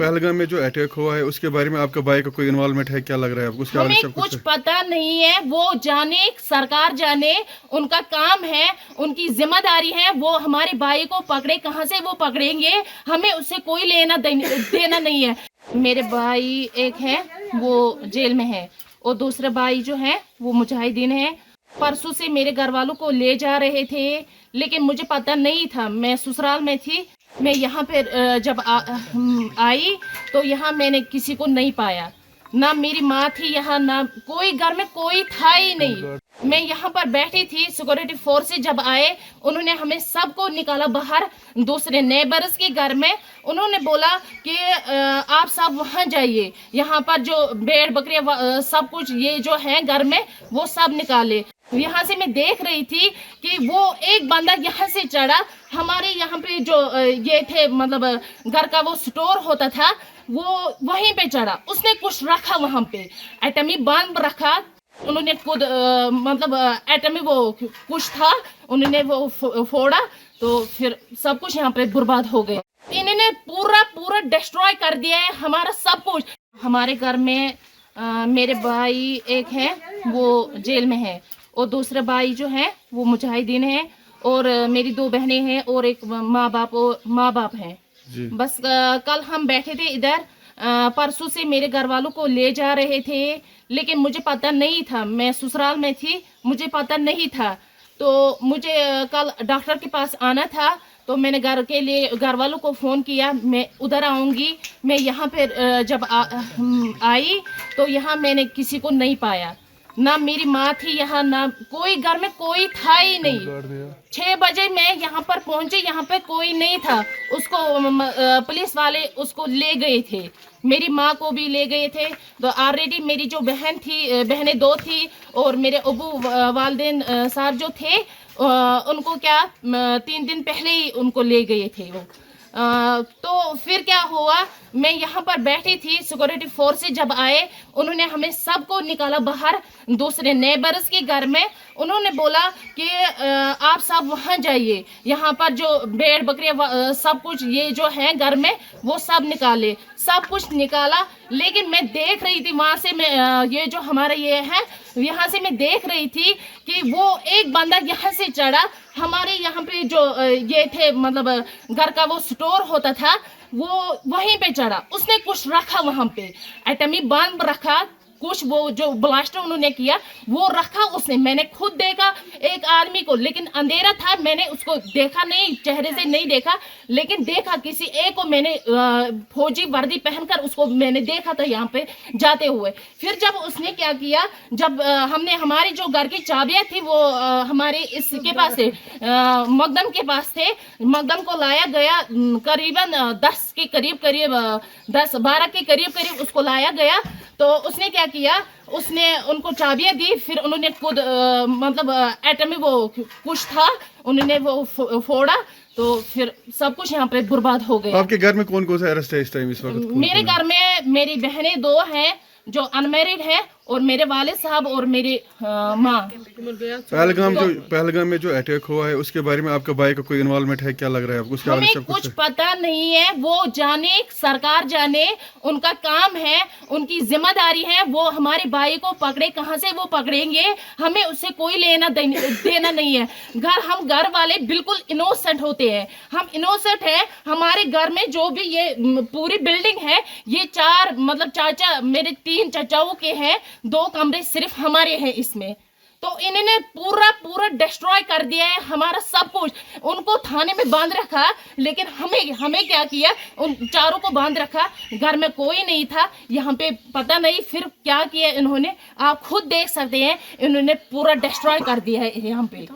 पहलगाम में जो अटैक हुआ है उसके बारे में आपका भाई का कोई इन्वॉल्वमेंट है, क्या लग रहा है आपको? उसके बारे में हमें सब कुछ पता नहीं है, वो जाने, सरकार जाने, उनका काम है, उनकी जिम्मेदारी है, वो हमारे भाई को पकड़े, कहाँ से वो पकड़ेंगे, हमें उससे कोई लेना देना नहीं है। मेरे भाई एक है वो जेल में है और दूसरा भाई जो है वो मुजाहिदीन है। परसों से मेरे घर वालों को ले जा रहे थे, लेकिन मुझे पता नहीं था, मैं ससुराल में थी। मैं यहाँ पे जब आई तो यहाँ मैंने किसी को नहीं पाया, ना मेरी माँ थी यहाँ, ना कोई घर में कोई था ही नहीं। मैं यहाँ पर बैठी थी, सिक्योरिटी फोर्स से जब आए उन्होंने हमें सबको निकाला बाहर दूसरे नेबर्स के घर में। उन्होंने बोला कि आप सब वहाँ जाइए, यहाँ पर जो भेड़ बकरियाँ सब कुछ ये जो है घर में वो सब निकाले। यहाँ से मैं देख रही थी कि वो एक बंदा यहाँ से चढ़ा, हमारे यहाँ पे जो ये थे मतलब घर का वो स्टोर होता था वो वहीं पे चढ़ा, उसने कुछ रखा वहाँ पे, एटमी बम रखा। उन्होंने खुद मतलब एटमी वो कुछ था, उन्होंने वो फोड़ा तो फिर सब कुछ यहाँ पे बर्बाद हो गया। इन्होंने पूरा डिस्ट्रॉय कर दिया है हमारा सब कुछ। हमारे घर में मेरे भाई एक है वो जेल में है और दूसरा भाई जो है वो मुजाहिदीन है और मेरी 2 बहनें हैं और एक माँ बाप हैं। बस कल हम बैठे थे इधर, परसों से मेरे घर वालों को ले जा रहे थे, लेकिन मुझे पता नहीं था, मैं ससुराल में थी, मुझे पता नहीं था। तो मुझे कल डॉक्टर के पास आना था, तो मैंने घर वालों को फ़ोन किया, मैं उधर आऊँगी। मैं यहाँ पे जब आई तो यहाँ मैंने किसी को नहीं पाया, ना मेरी माँ थी यहाँ, ना कोई घर में कोई था ही नहीं। 6 बजे मैं यहाँ पर पहुंचे, यहाँ पे कोई नहीं था। उसको पुलिस वाले उसको ले गए थे, मेरी माँ को भी ले गए थे। तो ऑलरेडी मेरी जो बहनें 2 थी और मेरे अबू वालिदैन साहब जो थे उनको क्या 3 दिन पहले ही उनको ले गए थे वो। तो फिर क्या हुआ, मैं यहाँ पर बैठी थी, सिक्योरिटी फोर्स से जब आए उन्होंने हमें सबको निकाला बाहर दूसरे नेबर्स के घर में। उन्होंने बोला कि आप सब वहाँ जाइए, यहाँ पर जो भेड़ बकरियाँ सब कुछ ये जो है घर में वो सब निकाले, सब कुछ निकाला। लेकिन मैं देख रही थी वहाँ से, मैं ये जो हमारा ये है यहाँ से मैं देख रही थी कि वो एक बंदा यहाँ से चढ़ा, हमारे यहाँ पे जो ये थे मतलब घर का वो स्टोर होता था वो वहीं पे चढ़ा, उसने कुछ रखा वहाँ पे, एटमी बम रखा, कुछ वो जो ब्लास्टर उन्होंने किया वो रखा उसने। मैंने खुद देखा एक आदमी को, लेकिन अंधेरा था, मैंने उसको देखा नहीं, चेहरे से नहीं देखा, लेकिन देखा किसी एक को मैंने फौजी वर्दी पहनकर उसको मैंने देखा था यहाँ पे जाते हुए। फिर जब उसने क्या किया, जब हमने हमारी जो घर की चाबियाँ थी वो हमारे इसके पास थे, मकदम के पास थे, मकदम को लाया गया करीबन 10 के करीब 10-12 के करीब उसको लाया गया। तो उसने क्या किया, उसने उनको चाबियां दी, फिर उन्होंने खुद मतलब एटमी वो कुछ था, उन्होंने वो फोड़ा तो फिर सब कुछ यहाँ पे बर्बाद हो गया। आपके घर में कौन कौन सा अरेस्ट है इस टाइम इस वक्त? मेरे घर में मेरी बहनें 2 हैं जो अनमैरिड है और मेरे वालिद साहब और मेरी माँ। पहलगाम में जो अटैक हुआ है उसके बारे में आपका भाई का कोई इन्वॉल्वमेंट है, क्या लग रहा है आपको? उसके हमें कुछ पता नहीं है, वो जाने, सरकार जाने, उनका काम है, उनकी जिम्मेदारी है, वो हमारे भाई को पकड़े, कहाँ से वो पकड़ेंगे, हमें उससे कोई लेना देना नहीं है। हम घर वाले बिल्कुल इनोसेंट होते हैं, हम इनोसेंट हैं। हमारे घर में जो भी ये पूरी बिल्डिंग है, ये 4 मतलब चाचा मेरे 3 चाचाओं के हैं, 2 कमरे सिर्फ हमारे हैं इसमें। तो इन्होंने पूरा डिस्ट्रॉय कर दिया है हमारा सब कुछ। उनको थाने में बांध रखा, लेकिन हमें क्या किया, उन चारों को बांध रखा, घर में कोई नहीं था। यहाँ पे पता नहीं फिर क्या किया इन्होंने, आप खुद देख सकते हैं, इन्होंने पूरा डिस्ट्रॉय कर दिया है यहाँ पे।